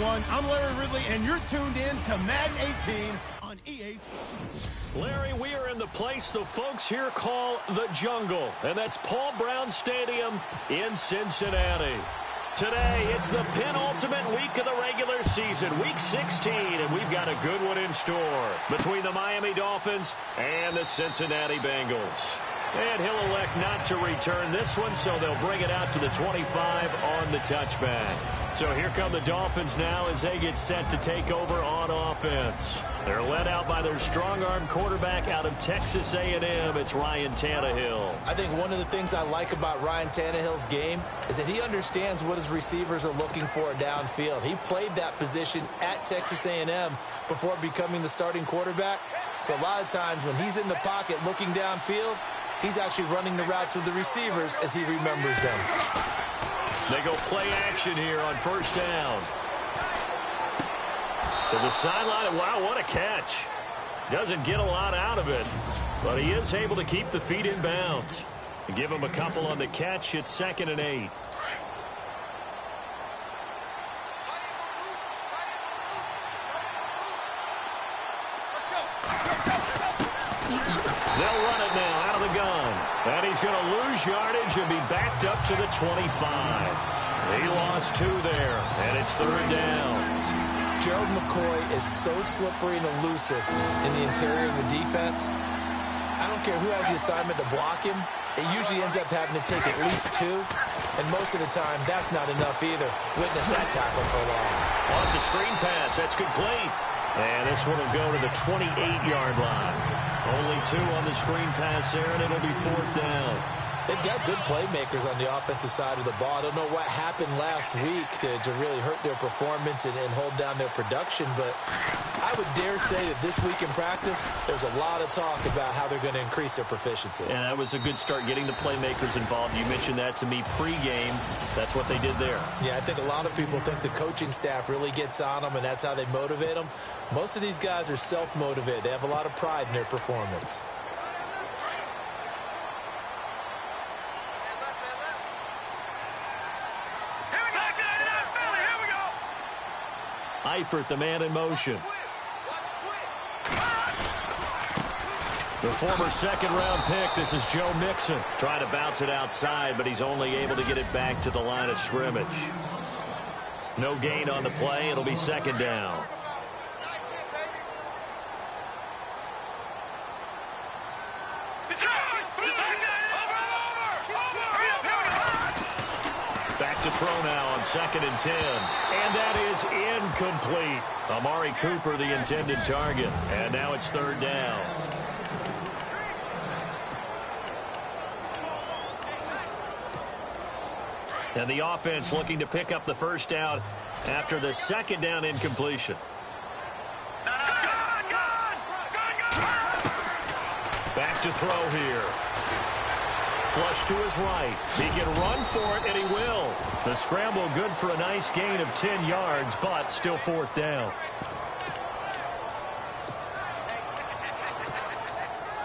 everyone. I'm Larry Ridley, and you're tuned in to Madden 18 on EA Sports. Larry, we are in the place the folks here call the jungle, and that's Paul Brown Stadium in Cincinnati. Today, it's the penultimate week of the regular season, Week 16, and we've got a good one in store between the Miami Dolphins and the Cincinnati Bengals. And he'll elect not to return this one, so they'll bring it out to the 25 on the touchback. So here come the Dolphins now as they get set to take over on offense. They're led out by their strong-arm quarterback out of Texas A&M. It's Ryan Tannehill. I think one of the things I like about Ryan Tannehill's game is that he understands what his receivers are looking for downfield. He played that position at Texas A&M before becoming the starting quarterback. So a lot of times when he's in the pocket looking downfield, he's actually running the routes with the receivers as he remembers them. They go play action here on first down. To the sideline, and wow, what a catch. Doesn't get a lot out of it, but he is able to keep the feet in bounds. Give him a couple on the catch. It's 2nd and 8. They'll run it now out of the gun. And he's going to lose yardage and be backed up to the 25. He lost 2 there, and it's 3rd down. Gerald McCoy is so slippery and elusive in the interior of the defense. I don't care who has the assignment to block him. It usually ends up having to take at least 2. And most of the time, that's not enough either. Witness that tackle for a loss. Oh, it's a screen pass. That's complete. And this one will go to the 28-yard line. Only 2 on the screen pass there, and it'll be 4th down. They've got good playmakers on the offensive side of the ball. I don't know what happened last week to really hurt their performance and hold down their production, but I would dare say that this week in practice, there's a lot of talk about how they're going to increase their proficiency. And that was a good start, getting the playmakers involved. You mentioned that to me pregame. That's what they did there. Yeah, I think a lot of people think the coaching staff really gets on them, and that's how they motivate them. Most of these guys are self-motivated. They have a lot of pride in their performance. Eifert, the man in motion. The former 2nd-round pick, this is Joe Mixon. Trying to bounce it outside, but he's only able to get it back to the line of scrimmage. No gain on the play. It'll be 2nd down. Back to throw now on 2nd and 10. And that is incomplete. Amari Cooper, the intended target. And now it's 3rd down. And the offense looking to pick up the first down after the 2nd down incompletion. Back to throw here. Flush to his right. He can run for it, and he will. The scramble good for a nice gain of 10 yards, but still 4th down.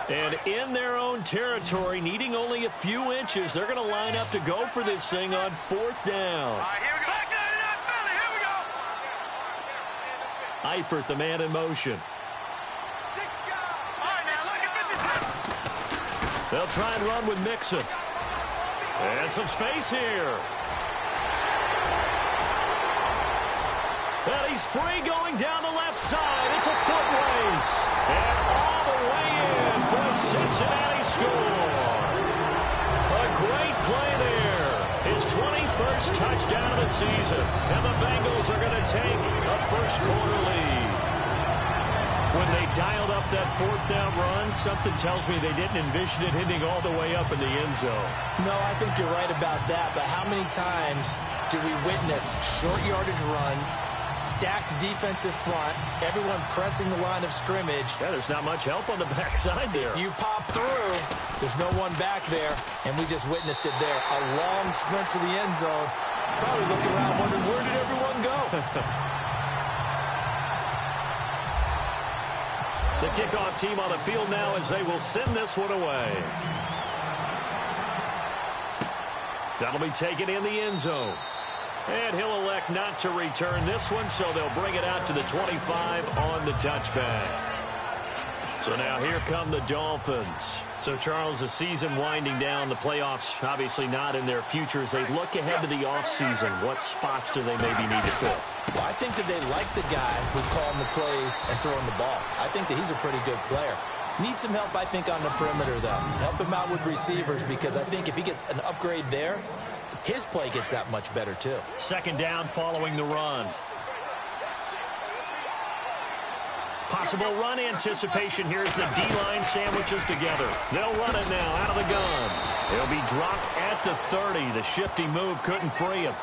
And in their own territory, needing only a few inches, they're going to line up to go for this thing on 4th down. Eifert, the man in motion. They'll try and run with Mixon. And some space here. And he's free going down the left side. It's a foot race. And all the way in for a Cincinnati score. A great play there. His 21st touchdown of the season. And the Bengals are going to take a first-quarter lead. When they dialed up that 4th down run, something tells me they didn't envision it hitting all the way up in the end zone. No, I think you're right about that, but how many times do we witness short yardage runs, stacked defensive front, everyone pressing the line of scrimmage? Yeah, there's not much help on the backside there. If you pop through, there's no one back there, and we just witnessed it there. A long sprint to the end zone. Probably looking around wondering, where did everyone go? The kickoff team on the field now as they will send this one away. That'll be taken in the end zone. And he'll elect not to return this one, so they'll bring it out to the 25 on the touchback. So now here come the Dolphins. So, Charles, the season winding down, the playoffs obviously not in their future. As they look ahead to the offseason, what spots do they maybe need to fill? Well, I think that they like the guy who's calling the plays and throwing the ball. I think that he's a pretty good player. Needs some help, I think, on the perimeter, though. Help him out with receivers, because I think if he gets an upgrade there, his play gets that much better, too. Second down following the run. Possible run anticipation. Here's the D-line sandwiches together. They'll run it now out of the gun. He'll be dropped at the 30. The shifty move couldn't free him.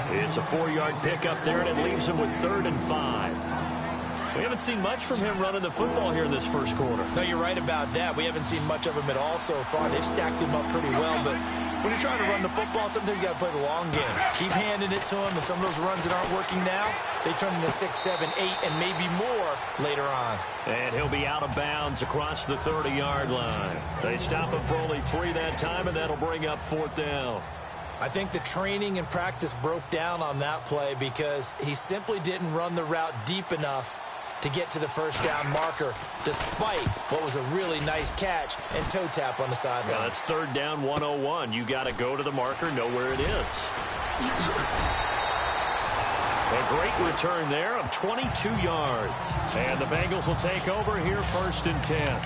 It's a 4-yard pickup there, and it leaves him with 3rd and 5. We haven't seen much from him running the football here in this first quarter. No, you're right about that. We haven't seen much of him at all so far. They've stacked him up pretty well, but when you're trying to run the football, sometimes you got to play the long game. Keep handing it to him, and some of those runs that aren't working now, they turn into 6, 7, 8, and maybe more later on. And he'll be out of bounds across the 30-yard line. They stop him for only 3 that time, and that'll bring up 4th down. I think the training and practice broke down on that play because he simply didn't run the route deep enough to get to the first down marker, despite what was a really nice catch and toe tap on the sideline. Yeah, that's 3rd down 101. You got to go to the marker, know where it is. A great return there of 22 yards. And the Bengals will take over here 1st and 10.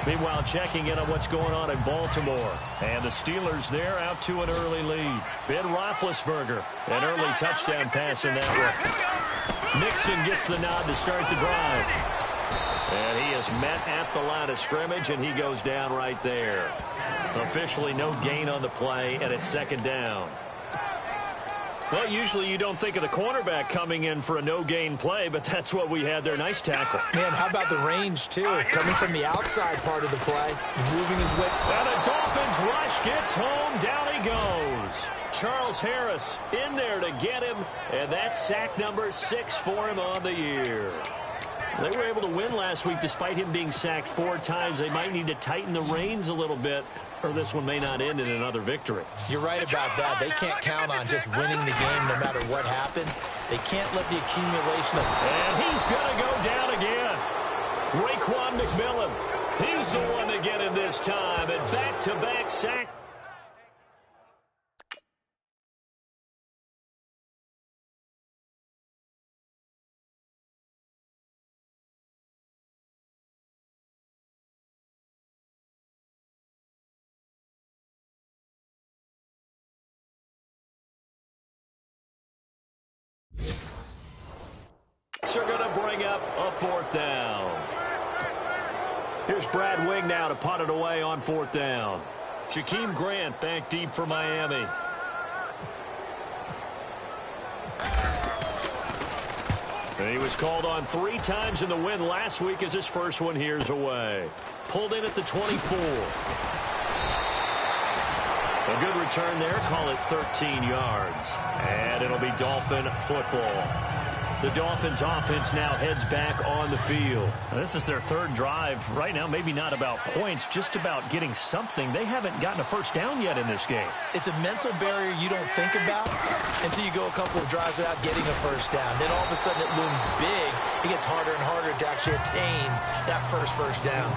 Meanwhile, checking in on what's going on in Baltimore. And the Steelers there out to an early lead. Ben Roethlisberger, an early touchdown pass in that one. Mixon gets the nod to start the drive. And he is met at the line of scrimmage, and he goes down right there. Officially no gain on the play, and it's 2nd down. Well, usually you don't think of the cornerback coming in for a no-gain play, but that's what we had there. Nice tackle. Man, how about the range, too? Coming from the outside part of the play, moving his way. And the Dolphins rush gets home. Down he goes. Charles Harris in there to get him, and that's sack number 6 for him on the year. They were able to win last week despite him being sacked 4 times. They might need to tighten the reins a little bit, or this one may not end in another victory. You're right about that. They can't count on just winning the game no matter what happens. They can't let the accumulation of... And he's going to go down again. Raekwon McMillan. He's the one to get him this time. And back-to-back sack. Are going to bring up a 4th down. Here's Brad Wing now to punt it away on 4th down. Jakeem Grant back deep for Miami. And he was called on 3 times in the win last week as his first one here's away. Pulled in at the 24. A good return there. Call it 13 yards. And it'll be Dolphin football. The Dolphins offense now heads back on the field. Now, this is their 3rd drive. Right now, maybe not about points, just about getting something. They haven't gotten a first down yet in this game. It's a mental barrier you don't think about until you go a couple of drives without getting a first down. Then all of a sudden it looms big. It gets harder and harder to actually attain that first down.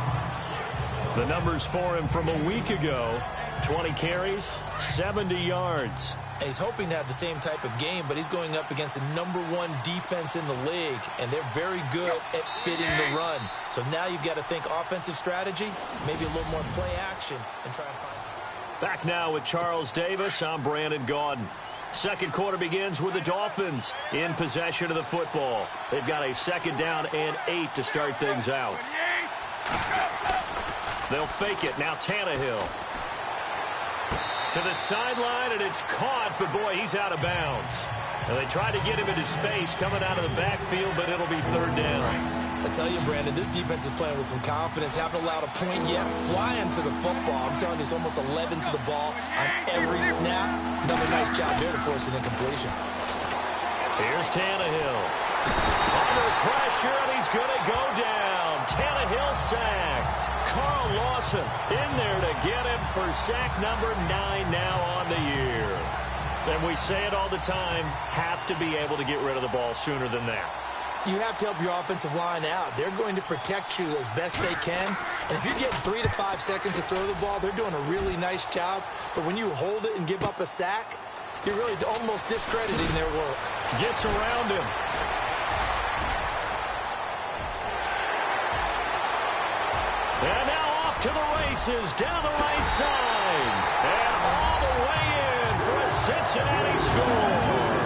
The numbers for him from a week ago, 20 carries, 70 yards. And he's hoping to have the same type of game, but he's going up against the #1 defense in the league, and they're very good at fitting the run. So now you've got to think offensive strategy, maybe a little more play action, and try and find something. Back now with Charles Davis. I'm Brandon Gaudin. Second quarter begins with the Dolphins in possession of the football. They've got a 2nd down and 8 to start things out. They'll fake it. Now Tannehill. To the sideline, and it's caught, but boy, he's out of bounds. And they tried to get him into space coming out of the backfield, but it'll be 3rd down. I tell you, Brandon, this defense is playing with some confidence. Haven't allowed a point yet. Flying to the football. I'm telling you, it's almost 11 to the ball on every snap. Another nice job there to force an incompletion. Here's Tannehill. Under pressure, and he's going to go down. Tannehill sacked. Carl Lawson in there to get him for sack number 9 now on the year. And we say it all the time, have to be able to get rid of the ball sooner than that. You have to help your offensive line out. They're going to protect you as best they can. And if you're getting 3 to 5 seconds to throw the ball, they're doing a really nice job. But when you hold it and give up a sack, you're really almost discrediting their work. Gets around him. And now off to the races, down the right side. And all the way in for a Cincinnati score.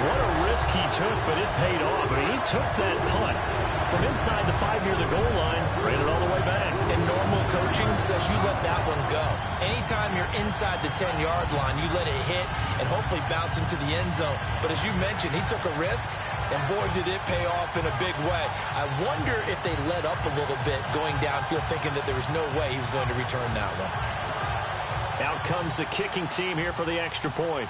What a risk he took, but it paid off. I mean, he took that punt from inside the 5 near the goal line, ran it all the way back. And normal coaching says you let that one go. Anytime you're inside the 10-yard line, you let it hit and hopefully bounce into the end zone. But as you mentioned, he took a risk, and boy, did it pay off in a big way. I wonder if they let up a little bit going downfield, thinking that there was no way he was going to return that one. Out comes the kicking team here for the extra point.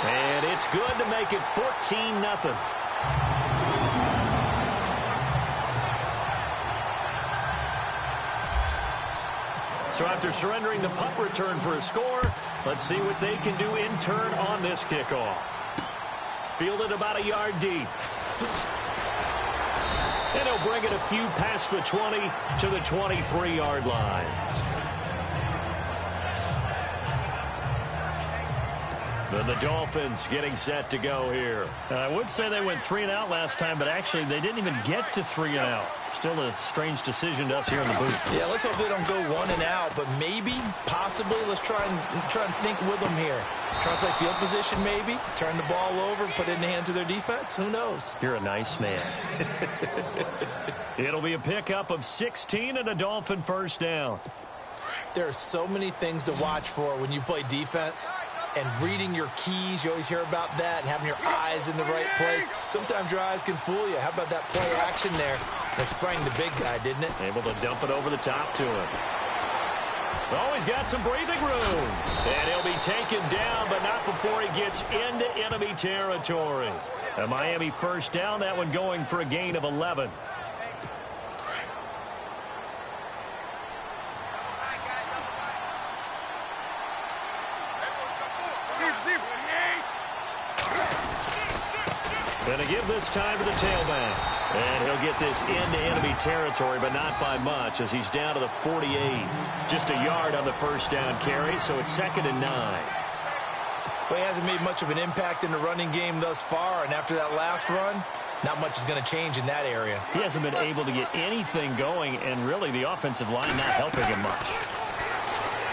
And it's good to make it 14-0. So after surrendering the punt return for a score, let's see what they can do in turn on this kickoff. Fielded about a yard deep. And he'll bring it a few past the 20 to the 23-yard line. And the Dolphins getting set to go here. I would say they went 3 and out last time, but actually they didn't even get to 3 and out. Still a strange decision to us here in the booth. Yeah, let's hope they don't go 1 and out, but maybe, possibly, let's try and think with them here. Try to play field position maybe, turn the ball over, put it in the hands of their defense. Who knows? You're a nice man. It'll be a pickup of 16 and a Dolphin first down. There are so many things to watch for when you play defense. And reading your keys, you always hear about that, and having your eyes in the right place. Sometimes your eyes can fool you. How about that play action there? That sprang the big guy, didn't it? Able to dump it over the top to him. Oh, he's got some breathing room. And he'll be taken down, but not before he gets into enemy territory. A Miami first down, that one going for a gain of 11. Going to give this time to the tailback. And he'll get this into enemy territory, but not by much as he's down to the 48. Just a yard on the first down carry, so it's 2nd and 9. Well, he hasn't made much of an impact in the running game thus far, and after that last run, not much is going to change in that area. He hasn't been able to get anything going, and really the offensive line not helping him much.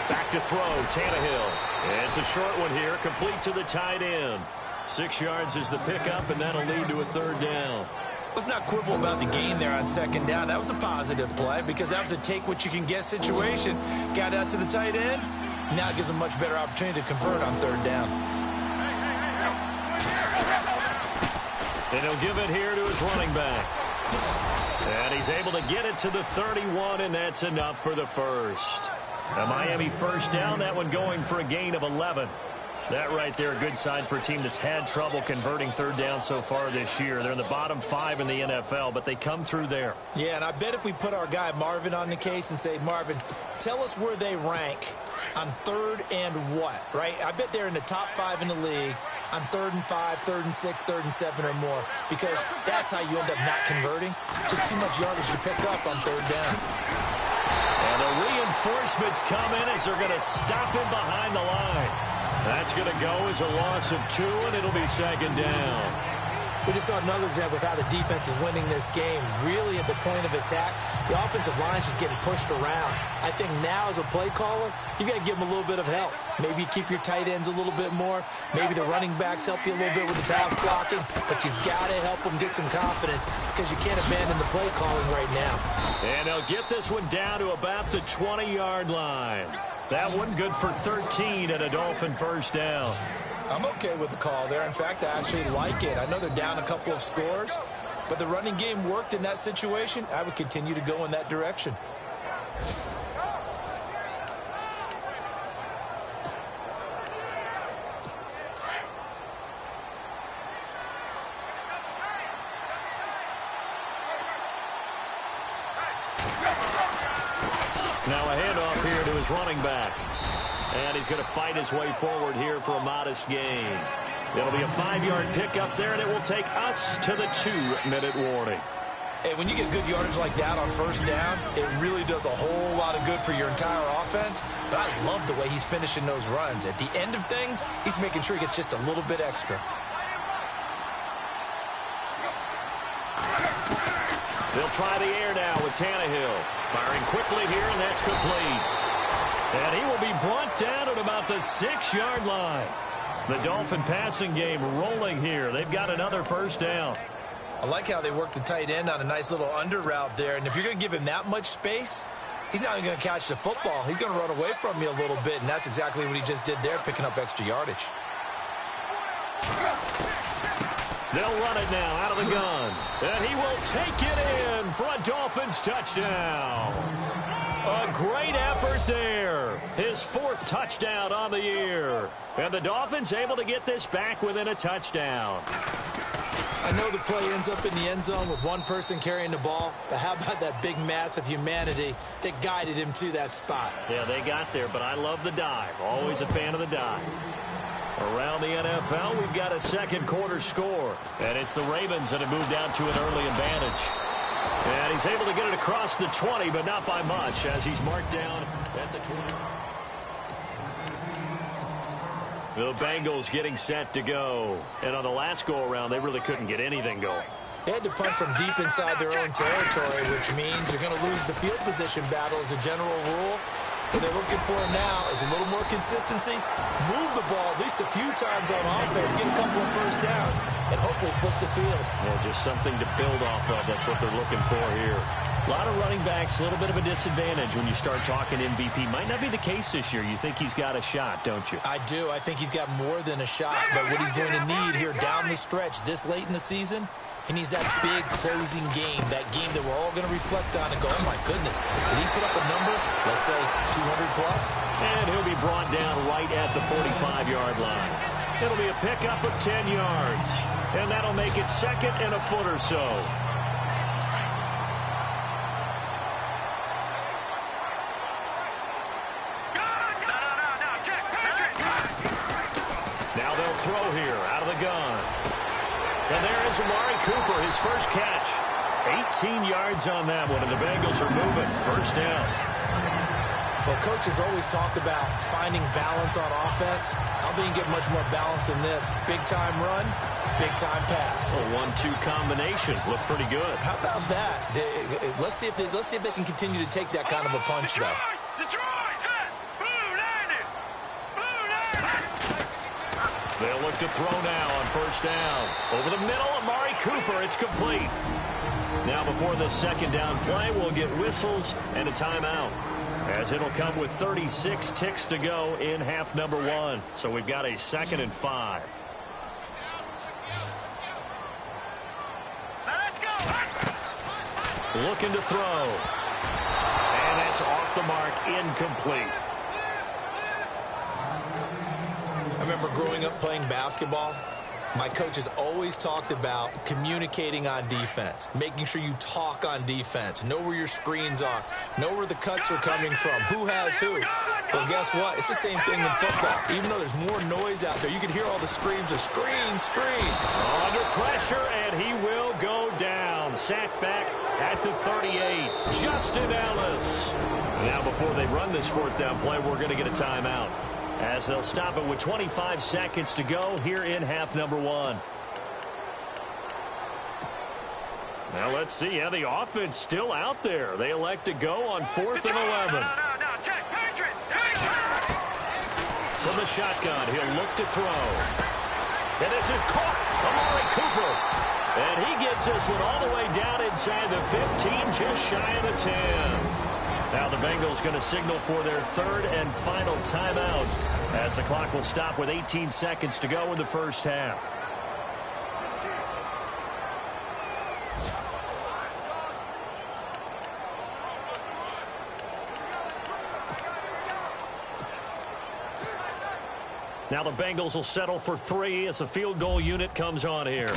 Back to throw, Tannehill. It's a short one here, complete to the tight end. 6 yards is the pickup, and that'll lead to a 3rd down. Let's not quibble about the gain there on 2nd down. That was a positive play because that was a take-what-you-can-get situation. Got out to the tight end. Now it gives him a much better opportunity to convert on 3rd down. And he'll give it here to his running back. And he's able to get it to the 31, and that's enough for the first. A Miami first down, that one going for a gain of 11. That right there, a good sign for a team that's had trouble converting 3rd down so far this year. They're in the bottom 5 in the NFL, but they come through there. Yeah, and I bet if we put our guy Marvin on the case and say, Marvin, tell us where they rank on 3rd and what, right? I bet they're in the top 5 in the league on 3rd and 5, 3rd and 6, 3rd and 7 or more, because that's how you end up not converting. Just too much yardage to pick up on 3rd down. And the reinforcements come in as they're going to stop him behind the line. That's going to go as a loss of 2, and it'll be 2nd down. We just saw another example of how the defense is winning this game. Really at the point of attack, the offensive line is just getting pushed around. I think now as a play caller, you got to give them a little bit of help. Maybe keep your tight ends a little bit more. Maybe the running backs help you a little bit with the pass blocking. But you've got to help them get some confidence because you can't abandon the play calling right now. And they'll get this one down to about the 20-yard line. That one good for 13 and a Dolphin first down. I'm okay with the call there. In fact, I actually like it. I know they're down a couple of scores, but the running game worked in that situation. I would continue to go in that direction. Now a handoff here to his running back. And he's going to fight his way forward here for a modest gain. It'll be a 5-yard pickup there, and it will take us to the 2-minute warning. Hey, when you get good yardage like that on first down, it really does a whole lot of good for your entire offense. But I love the way he's finishing those runs. At the end of things, he's making sure he gets just a little bit extra. They'll try the air now with Tannehill. Firing quickly here, and that's complete. And he will be brought down at about the 6-yard line. The Dolphin passing game rolling here. They've got another first down. I like how they work the tight end on a nice little under route there. And if you're going to give him that much space, he's not even going to catch the football. He's going to run away from you a little bit, and that's exactly what he just did there, picking up extra yardage. They'll run it now out of the gun. And he will take it in for a Dolphins touchdown. A great effort there. His 4th touchdown on the year. And the Dolphins able to get this back within a touchdown. I know the play ends up in the end zone with one person carrying the ball, but how about that big mass of humanity that guided him to that spot? Yeah, they got there, but I love the dive. Always a fan of the dive. Around the NFL, we've got a second quarter score. And it's the Ravens that have moved out to an early advantage. And he's able to get it across the 20, but not by much, as he's marked down at the 20. The Bengals getting set to go. And on the last go-around, they really couldn't get anything going. They had to punt from deep inside their own territory, which means you're going to lose the field position battle as a general rule. What they're looking for now is a little more consistency, move the ball at least a few times on offense, get a couple of first downs, and hopefully flip the field. Well, just something to build off of. That's what they're looking for here. A lot of running backs, a little bit of a disadvantage when you start talking MVP. Might not be the case this year. You think he's got a shot, don't you? I do. I think he's got more than a shot. But what he's going to need here down the stretch this late in the season, he needs that big closing game, that game that we're all going to reflect on and go, oh, my goodness, did he put up a number, let's say 200 plus? And he'll be brought down right at the 45-yard line. It'll be a pickup of 10 yards. And that'll make it second and a foot or so. Now they'll throw here out of the gun. And there is Amari Cooper, his first catch. 18 yards on that one, and the Bengals are moving. First down. Well, coaches always talk about finding balance on offense. I don't think you get much more balance than this. Big-time run, big-time pass. A 1-2 combination. Looked pretty good. How about that? Let's see if they can continue to take that kind of a punch, though. They'll look to throw now on first down. Over the middle, Amari Cooper. It's complete. Now before the second down play, we'll get whistles and a timeout, as it'll come with 36 ticks to go in half number 1. So we've got a 2nd and 5. Let's go. Looking to throw. And that's off the mark, incomplete. I remember growing up playing basketball. My coaches always talked about communicating on defense, making sure you talk on defense, know where your screens are, know where the cuts are coming from, who has who. Well, guess what? It's the same thing in football. Even though there's more noise out there, you can hear all the screams of screen, screen. Under pressure, and he will go down. Sacked back at the 38. Justin Ellis. Now, before they run this 4th down play, we're going to get a timeout, as they'll stop it with 25 seconds to go here in half number 1. Now let's see how the offense still out there. They elect to go on 4th and 11. From the shotgun, he'll look to throw. And this is caught. Amari Cooper. And he gets this one all the way down inside the 15, just shy of the 10. Now the Bengals going to signal for their 3rd and final timeout, as the clock will stop with 18 seconds to go in the first half. Now the Bengals will settle for 3 as the field goal unit comes on here.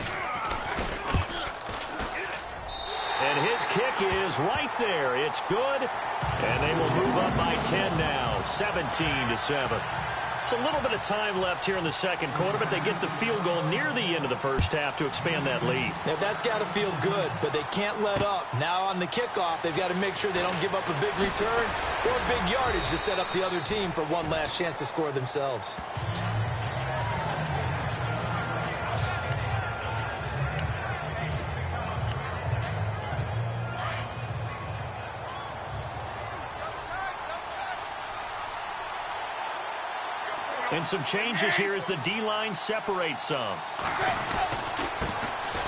And And his kick is right there. It's good. And they will move up by 10 now, 17-7. It's a little bit of time left here in the second quarter, but they get the field goal near the end of the first half to expand that lead. Now, that's got to feel good, but they can't let up. Now on the kickoff, they've got to make sure they don't give up a big return or big yardage to set up the other team for one last chance to score themselves. And some changes here as the D-line separates some.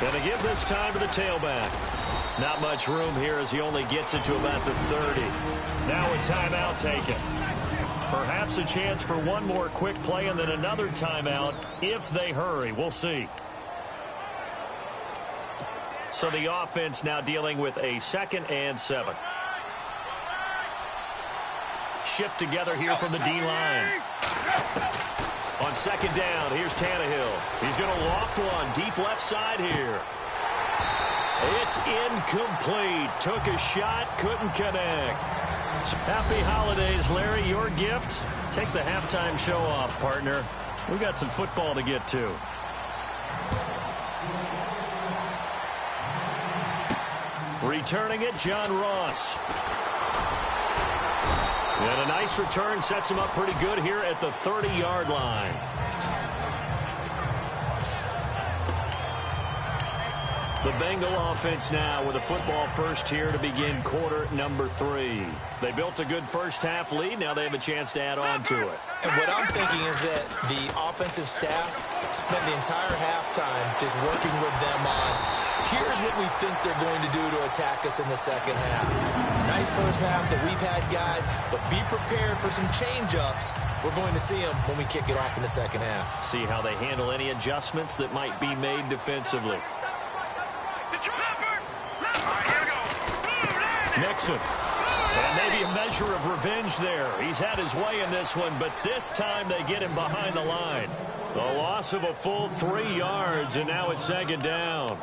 Gonna give this time to the tailback. Not much room here as he only gets it to about the 30. Now a timeout taken. Perhaps a chance for one more quick play and then another timeout if they hurry. We'll see. So the offense now dealing with a 2nd and 7. Shift together here from the D-line. On 2nd down, here's Tannehill. He's going to loft one deep left side here. It's incomplete. Took a shot, couldn't connect. Happy holidays, Larry. Your gift? Take the halftime show off, partner. We got some football to get to. Returning it, John Ross. And a nice return sets him up pretty good here at the 30-yard line. The Bengal offense now with a football first here to begin quarter number 3. They built a good first half lead. Now they have a chance to add on to it. And what I'm thinking is that the offensive staff spent the entire halftime just working with them on, here's what we think they're going to do to attack us in the second half. Nice first half that we've had, guys, but be prepared for some change-ups. We're going to see them when we kick it off in the second half. See how they handle any adjustments that might be made defensively. Nixon. And maybe a measure of revenge there. He's had his way in this one, but this time they get him behind the line. The loss of a full 3 yards, and now it's 2nd down.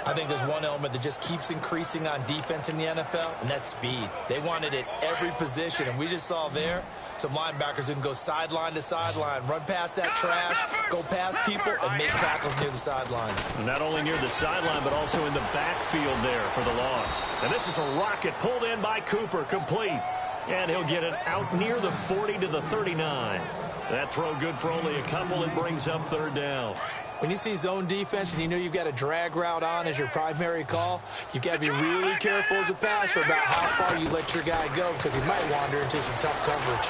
I think there's one element that just keeps increasing on defense in the NFL, and that's speed. They want it at every position, and we just saw there some linebackers who can go sideline to sideline, run past that trash, go past people, and make tackles near the sidelines. Not only near the sideline, but also in the backfield there for the loss. And this is a rocket pulled in by Cooper, complete. And he'll get it out near the 40 to the 39. That throw good for only a couple. It brings up 3rd down. When you see zone defense and you know you've got a drag route on as your primary call, you've got to be really careful as a passer about how far you let your guy go because he might wander into some tough coverage.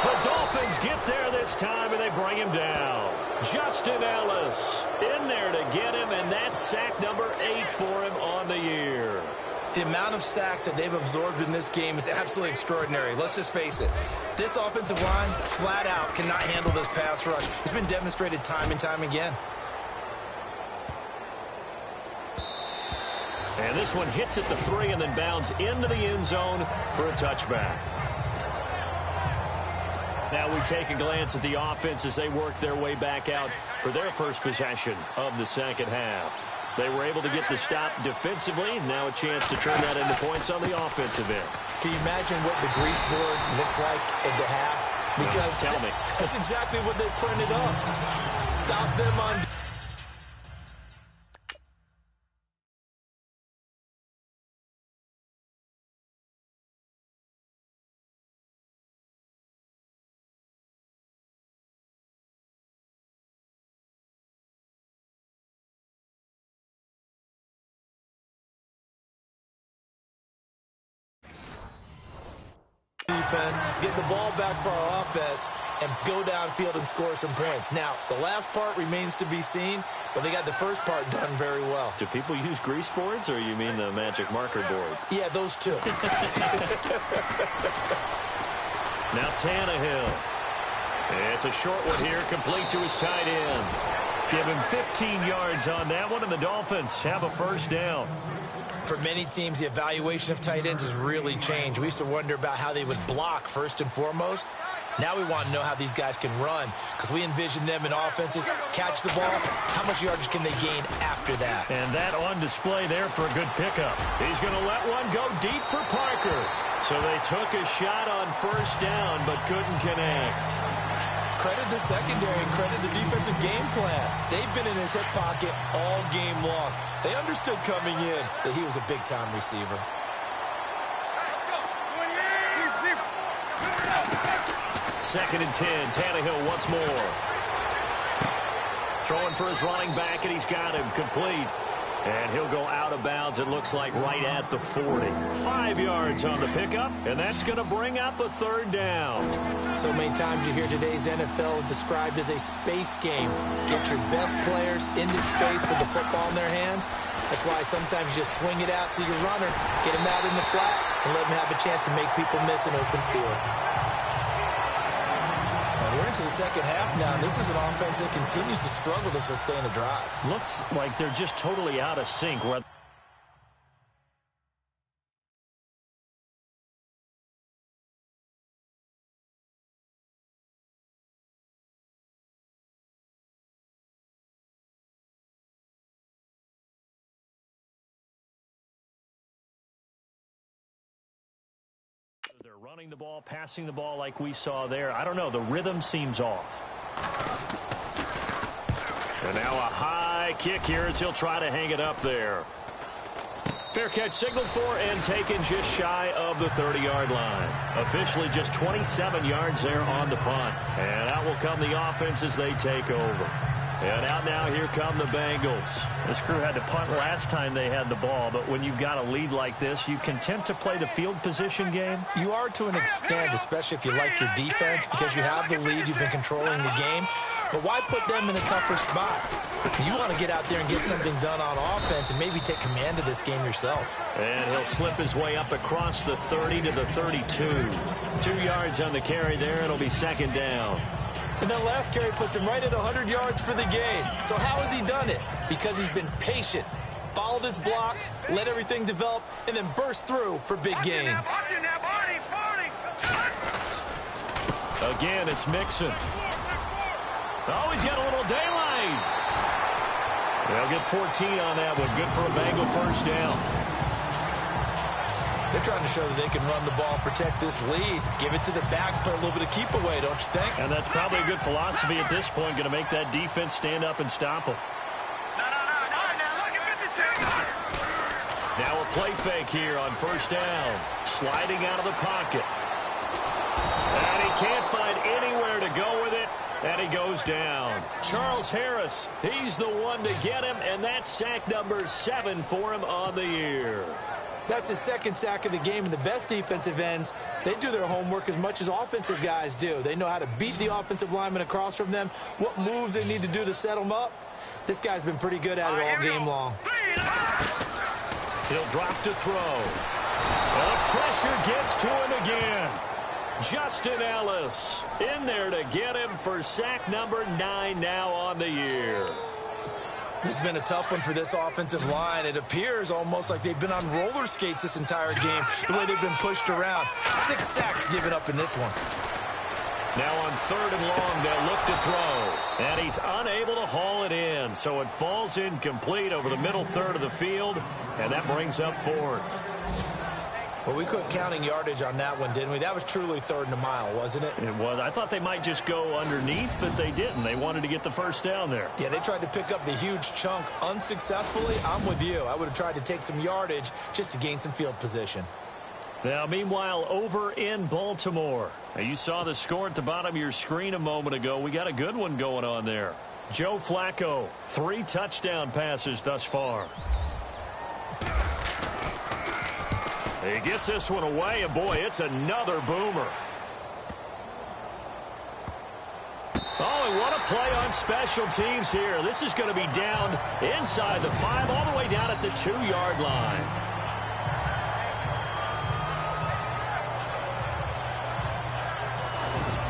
The Dolphins get there this time, and they bring him down. Justin Ellis in there to get him, and that's sack number 8 for him on the year. The amount of sacks that they've absorbed in this game is absolutely extraordinary. Let's just face it. This offensive line, flat out, cannot handle this pass rush. It's been demonstrated time and time again. And this one hits at the 3 and then bounds into the end zone for a touchback. Now we take a glance at the offense as they work their way back out for their first possession of the second half. They were able to get the stop defensively. Now a chance to turn that into points on the offensive end. Can you imagine what the grease board looks like at the half? Because tell me. That's exactly what they printed up. Stop them on. Defense, get the ball back for our offense, and go downfield and score some points. Now, the last part remains to be seen, but they got the first part done very well. Do people use grease boards, or you mean the magic marker boards? Yeah, those two. Now Tannehill. It's a short one here, complete to his tight end. Give him 15 yards on that one, and the Dolphins have a first down. For many teams, the evaluation of tight ends has really changed. We used to wonder about how they would block first and foremost. Now we want to know how these guys can run, because we envision them in offenses, catch the ball, how much yardage can they gain after that? And that on display there for a good pickup. He's going to let one go deep for Parker. So they took a shot on first down, but couldn't connect. Credit the secondary and credit the defensive game plan. They've been in his hip pocket all game long. They understood coming in that he was a big-time receiver. Second and 10, Tannehill once more. Throwing for his running back, and he's got him complete. And he'll go out of bounds, it looks like, right at the 40. 5 yards on the pickup, and that's going to bring up a third down. So many times you hear today's NFL described as a space game. Get your best players into space with the football in their hands. That's why sometimes you just swing it out to your runner, get him out in the flat, and let him have a chance to make people miss an open field. We're into the second half now, and this is an offense that continues to struggle to sustain a drive. Looks like they're just totally out of sync. They're running the ball, passing the ball like we saw there. I don't know. The rhythm seems off. And now a high kick here as he'll try to hang it up there. Fair catch signaled for and taken just shy of the 30-yard line. Officially just 27 yards there on the punt. And out will come the offense as they take over. And out now, here come the Bengals. This crew had to punt last time they had the ball, but when you've got a lead like this, you content to play the field position game? You are to an extent, especially if you like your defense, because you have the lead, you've been controlling the game. But why put them in a tougher spot? You want to get out there and get something done on offense and maybe take command of this game yourself. And he'll slip his way up across the 30 to the 32. 2 yards on the carry there. It'll be second down. And that last carry puts him right at 100 yards for the game. So how has he done it? Because he's been patient, followed his blocks, let everything develop, and then burst through for big gains. Again, it's Mixon. Oh, he's got a little daylight. They'll get 14 on that one. Good for a Bengal first down. They're trying to show that they can run the ball, protect this lead, give it to the backs, play a little bit of keep away, don't you think? And that's probably a good philosophy at this point, going to make that defense stand up and stop them. Now a play fake here on first down. Sliding out of the pocket. And he can't find anywhere to go with it. And he goes down. Charles Harris, he's the one to get him, and that's sack number 7 for him on the year. That's his second sack of the game, and the best defensive ends, they do their homework as much as offensive guys do. They know how to beat the offensive lineman across from them, what moves they need to do to set them up. This guy's been pretty good at it all game long. He'll drop to throw. The pressure gets to him again. Justin Ellis in there to get him for sack number 9 now on the year. This has been a tough one for this offensive line. It appears almost like they've been on roller skates this entire game, the way they've been pushed around. 6 sacks given up in this one. Now on 3rd and long, they'll look to throw. And he's unable to haul it in, so it falls incomplete over the middle third of the field, and that brings up 4th. Well, we quit counting yardage on that one, didn't we? That was truly 3rd and a mile, wasn't it? It was. I thought they might just go underneath, but they didn't. They wanted to get the first down there. Yeah, they tried to pick up the huge chunk unsuccessfully. I'm with you. I would have tried to take some yardage just to gain some field position. Now, meanwhile, over in Baltimore. Now, you saw the score at the bottom of your screen a moment ago. We got a good one going on there. Joe Flacco, 3 touchdown passes thus far. He gets this one away, and boy, it's another boomer. Oh, and what a play on special teams here. This is going to be down inside the 5, all the way down at the 2-yard line.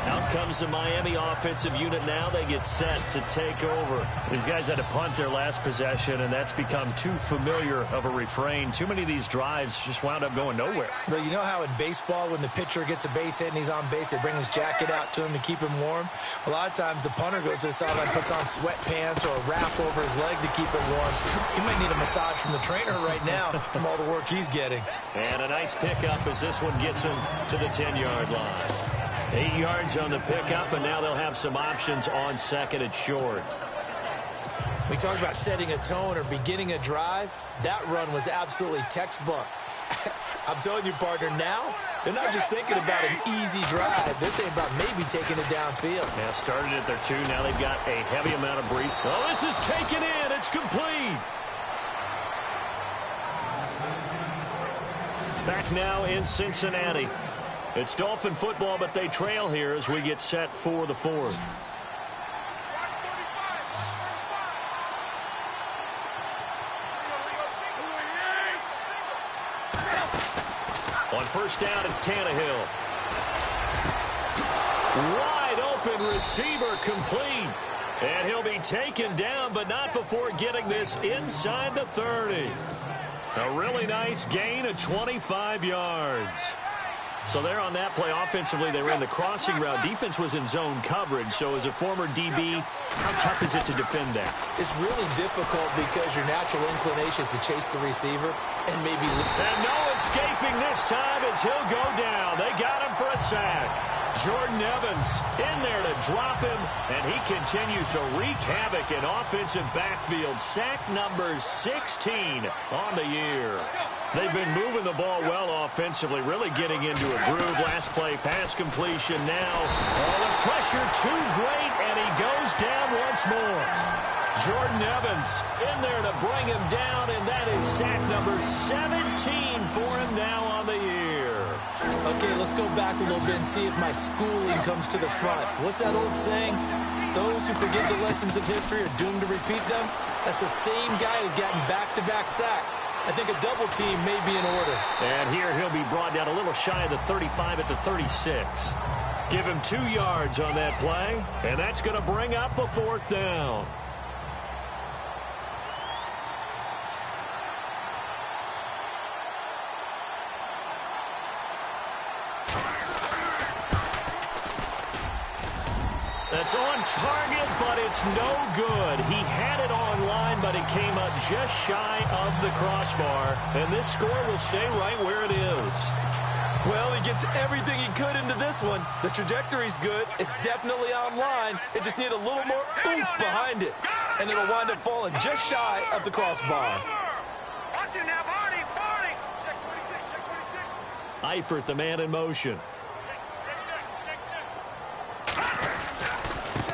Out comes the Miami offensive unit now. They get set to take over. These guys had to punt their last possession, and that's become too familiar of a refrain. Too many of these drives just wound up going nowhere. But you know how in baseball, when the pitcher gets a base hit and he's on base, they bring his jacket out to him to keep him warm? A lot of times the punter goes to the sideline, puts on sweatpants or a wrap over his leg to keep it warm. He might need a massage from the trainer right now from all the work he's getting. And a nice pickup as this one gets him to the 10-yard line. 8 yards on the pickup, and now they'll have some options on second and short. We talk about setting a tone or beginning a drive. That run was absolutely textbook. I'm telling you, partner, now they're not just thinking about an easy drive. They're thinking about maybe taking it downfield. Yeah, started at their 2. Now they've got a heavy amount of breathe. Oh, this is taken in. It's complete. Back now in Cincinnati. It's Dolphin football, but they trail here as we get set for the 4th. On first down, it's Tannehill. Wide open receiver complete. And he'll be taken down, but not before getting this inside the 30. A really nice gain of 25 yards. So there on that play, offensively, they ran the crossing route. Defense was in zone coverage. So as a former DB, how tough is it to defend that? It's really difficult because your natural inclination is to chase the receiver and maybe... And no escaping this time as he'll go down. They got him for a sack. Jordan Evans in there to drop him, and he continues to wreak havoc in offensive backfield. Sack number 16 on the year. They've been moving the ball well offensively, really getting into a groove. Last play, pass completion now. Oh, the pressure too great, and he goes down once more. Jordan Evans in there to bring him down, and that is sack number 17 for him now on the year. Okay, let's go back a little bit and see if my schooling comes to the front. What's that old saying? Those who forget the lessons of history are doomed to repeat them. That's the same guy who's gotten back-to-back sacks. I think a double team may be in order. And here he'll be brought down a little shy of the 35 at the 36. Give him 2 yards on that play, and that's going to bring up a 4th down. That's on target, but it's no good. He had it on line, but it came up just shy of the crossbar. And this score will stay right where it is. Well, he gets everything he could into this one. The trajectory's good. It's definitely on line. It just needs a little more oomph behind it. And it'll wind up falling just shy of the crossbar. Watch it now, Barney, Barney. Check 26, check 26. Eifert, the man in motion.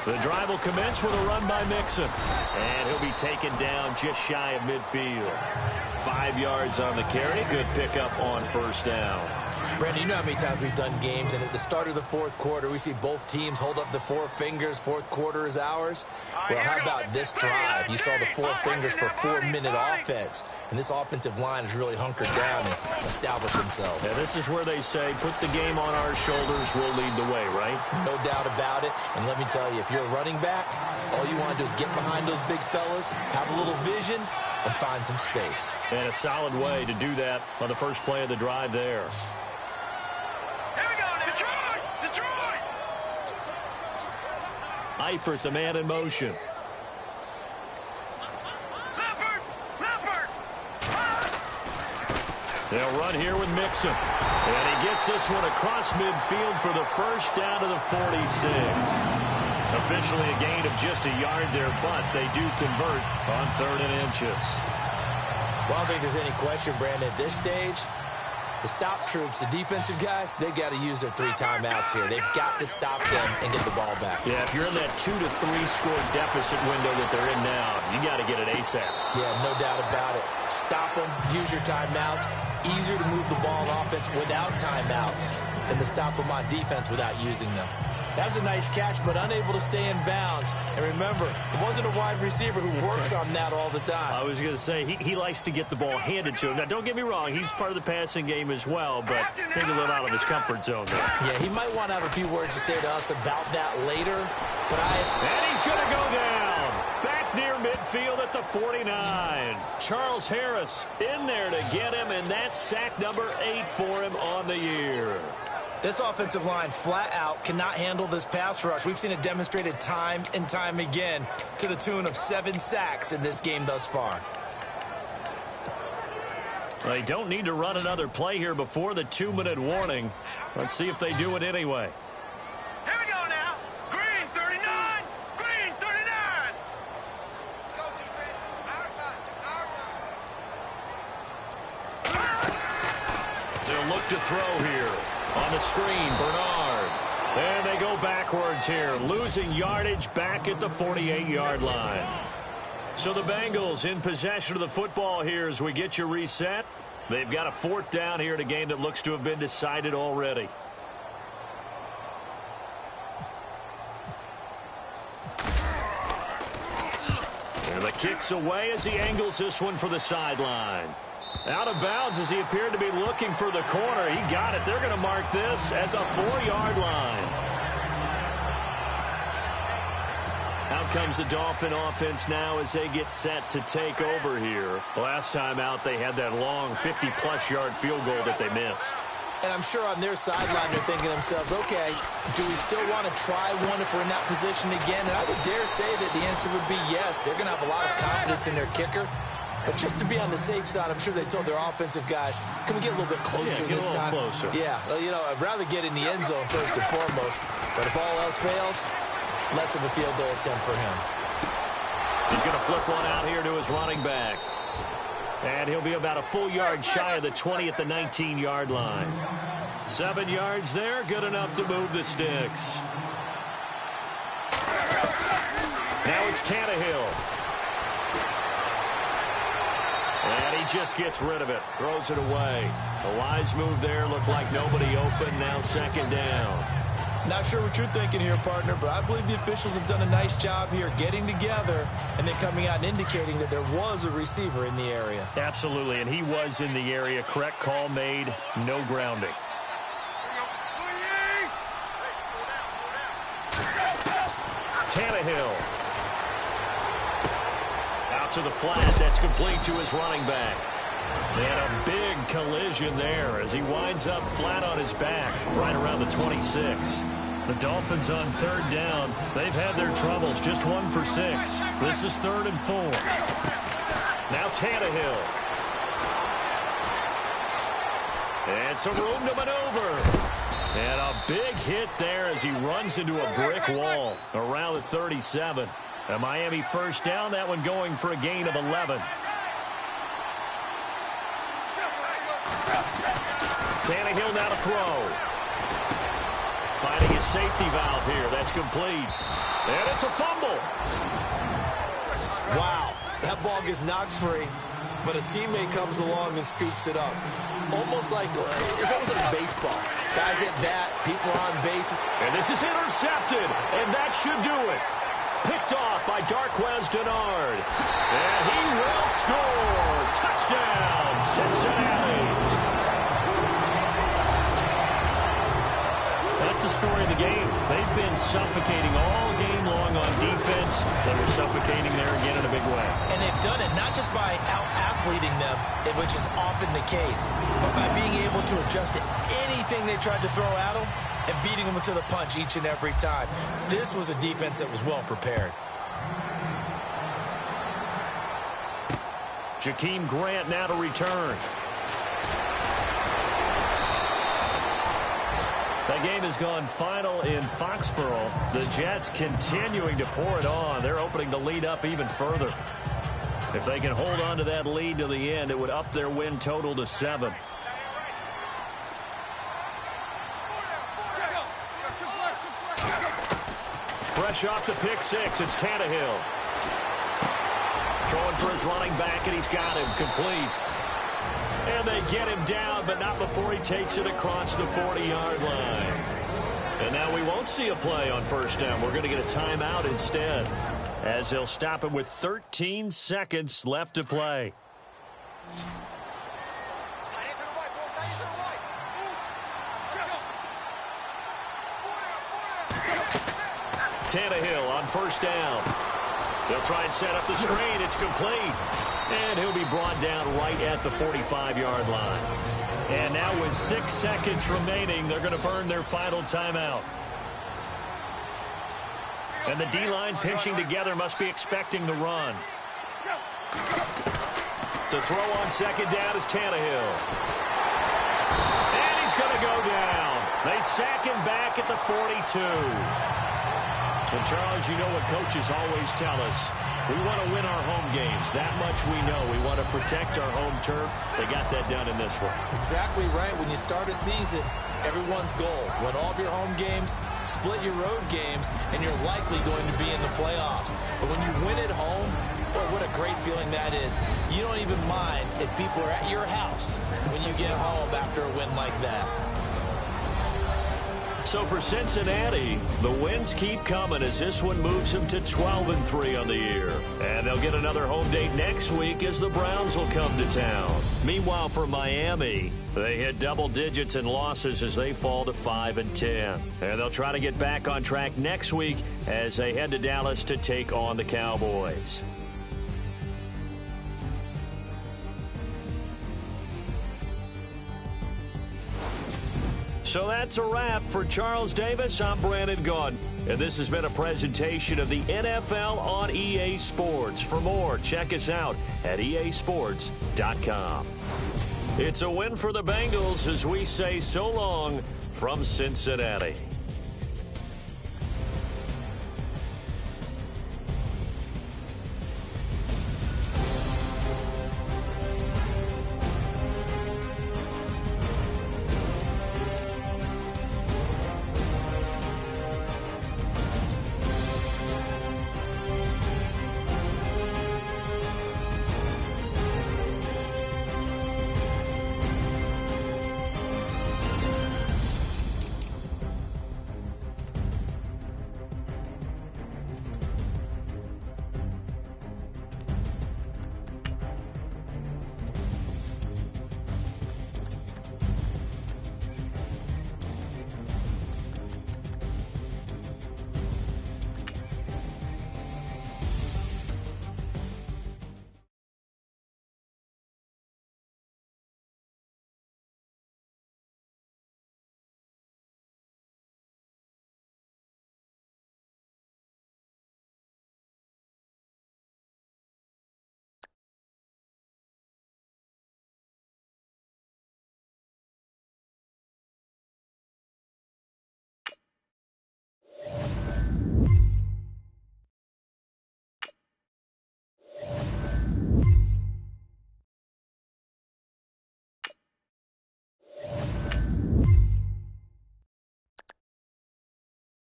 The drive will commence with a run by Mixon. And he'll be taken down just shy of midfield. 5 yards on the carry. Good pickup on first down. Brandon, you know how many times we've done games, and at the start of the 4th quarter, we see both teams hold up the 4 fingers. 4th quarter is ours. Well, how about this drive? You saw the 4 fingers for 4-minute offense. And this offensive line has really hunkered down and established themselves. Yeah, this is where they say, put the game on our shoulders, we'll lead the way, right? No doubt about it. And let me tell you, if you're a running back, all you want to do is get behind those big fellas, have a little vision, and find some space. And a solid way to do that on the first play of the drive there. Here we go, Detroit! Detroit! Eifert, the man in motion. They'll run here with Mixon. And he gets this one across midfield for the first down to the 46. Officially a gain of just a yard there, but they do convert on 3rd and inches. Well, I don't think there's any question, Brandon, at this stage, the stop troops, the defensive guys, they got to use their 3 timeouts here. They've got to stop them and get the ball back. Yeah, if you're in that 2 to 3 score deficit window that they're in now, you got to get it ASAP. Yeah, no doubt about it. Stop them, use your timeouts. Easier to move the ball on offense without timeouts than to stop them on defense without using them. That was a nice catch, but unable to stay in bounds. And remember, it wasn't a wide receiver who works on that all the time. I was going to say, he likes to get the ball handed to him. Now, don't get me wrong, he's part of the passing game as well, but maybe a little out of his comfort zone there. Yeah, he might want to have a few words to say to us about that later. And he's going to go down. Back near midfield at the 49. Charles Harris in there to get him, and that's sack number 8 for him on the year. This offensive line flat out cannot handle this pass rush. We've seen it demonstrated time and time again to the tune of 7 sacks in this game thus far. They don't need to run another play here before the 2-minute warning. Let's see if they do it anyway. Here we go now. Green 39. Green 39. Let's go, defense. Our time. It's our time. They'll look to throw here. On the screen, Bernard. And they go backwards here, losing yardage back at the 48-yard line. So the Bengals in possession of the football here as we get you reset. They've got a 4th down here in a game that looks to have been decided already. And the kick's away as he angles this one for the sideline. Out of bounds as he appeared to be looking for the corner. He got it. They're going to mark this at the 4-yard line. Out comes the Dolphin offense now as they get set to take over here. Last time out, they had that long 50-plus yard field goal that they missed. And I'm sure on their sideline they're thinking to themselves, okay, do we still want to try one if we're in that position again? And I would dare say that the answer would be yes. They're going to have a lot of confidence in their kicker. But just to be on the safe side, I'm sure they told their offensive guys, can we get a little bit closer this time? Closer. Yeah, well, you know, I'd rather get in the end zone first and foremost. But if all else fails, less of a field goal attempt for him. He's going to flip one out here to his running back. And he'll be about a full yard shy of the 20 at the 19-yard line. 7 yards there, good enough to move the sticks. Now it's Tannehill. And he just gets rid of it, throws it away. A wise move there, looked like nobody open, now 2nd down. Not sure what you're thinking here, partner, but I believe the officials have done a nice job here getting together and then coming out and indicating that there was a receiver in the area. Absolutely, and he was in the area. Correct call made, no grounding. Tannehill. Out to the flat. That's complete to his running back. And a big collision there as he winds up flat on his back right around the 26. The Dolphins on 3rd down. They've had their troubles. Just 1 for 6. This is 3rd and 4. Now Tannehill. And some room to maneuver. And a big hit there as he runs into a brick wall around the 37. A Miami 1st down, that one going for a gain of 11. Tannehill now to throw. Finding his safety valve here. That's complete. And it's a fumble. Wow, that ball gets knocked free, but a teammate comes along and scoops it up. It's almost like baseball. Guys at bat, people are on base. And this is intercepted, and that should do it. Picked off by Darquez Denard. And he will score. Touchdown, Cincinnati. That's the story of the game. They've been suffocating all game long on defense, and they're suffocating there again in a big way. And they've done it not just by out-athleting them, which is often the case, but by being able to adjust to anything they tried to throw at them and beating them to the punch each and every time. This was a defense that was well prepared. Jakeem Grant now to return. That game has gone final in Foxborough. The Jets continuing to pour it on. They're opening the lead up even further. If they can hold on to that lead to the end, it would up their win total to 7. Fresh off the pick 6, it's Tannehill. Throwing for his running back, and he's got him complete. And they get him down, but not before he takes it across the 40-yard line. And now we won't see a play on first down. We're going to get a timeout instead, as they'll stop it with 13 seconds left to play. Tannehill on first down. They'll try and set up the screen. It's complete. And he'll be brought down right at the 45-yard line. And now with 6 seconds remaining, they're going to burn their final timeout. And the D-line pinching together must be expecting the run. To throw on second down is Tannehill. And he's going to go down. They sack him back at the 42. And, Charles, you know what coaches always tell us. We want to win our home games. That much we know. We want to protect our home turf. They got that done in this one. Exactly right. When you start a season, everyone's goal: win all of your home games, split your road games, and you're likely going to be in the playoffs. But when you win at home, boy, what a great feeling that is. You don't even mind if people are at your house when you get home after a win like that. So for Cincinnati, the wins keep coming as this one moves them to 12-3 on the year. And they'll get another home date next week as the Browns will come to town. Meanwhile, for Miami, they hit double digits in losses as they fall to 5-10. And they'll try to get back on track next week as they head to Dallas to take on the Cowboys. So that's a wrap. For Charles Davis, I'm Brandon Gaudin. And this has been a presentation of the NFL on EA Sports. For more, check us out at easports.com. It's a win for the Bengals as we say so long from Cincinnati.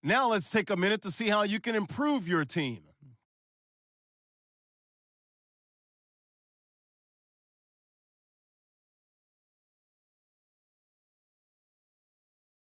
Now let's take a minute to see how you can improve your team.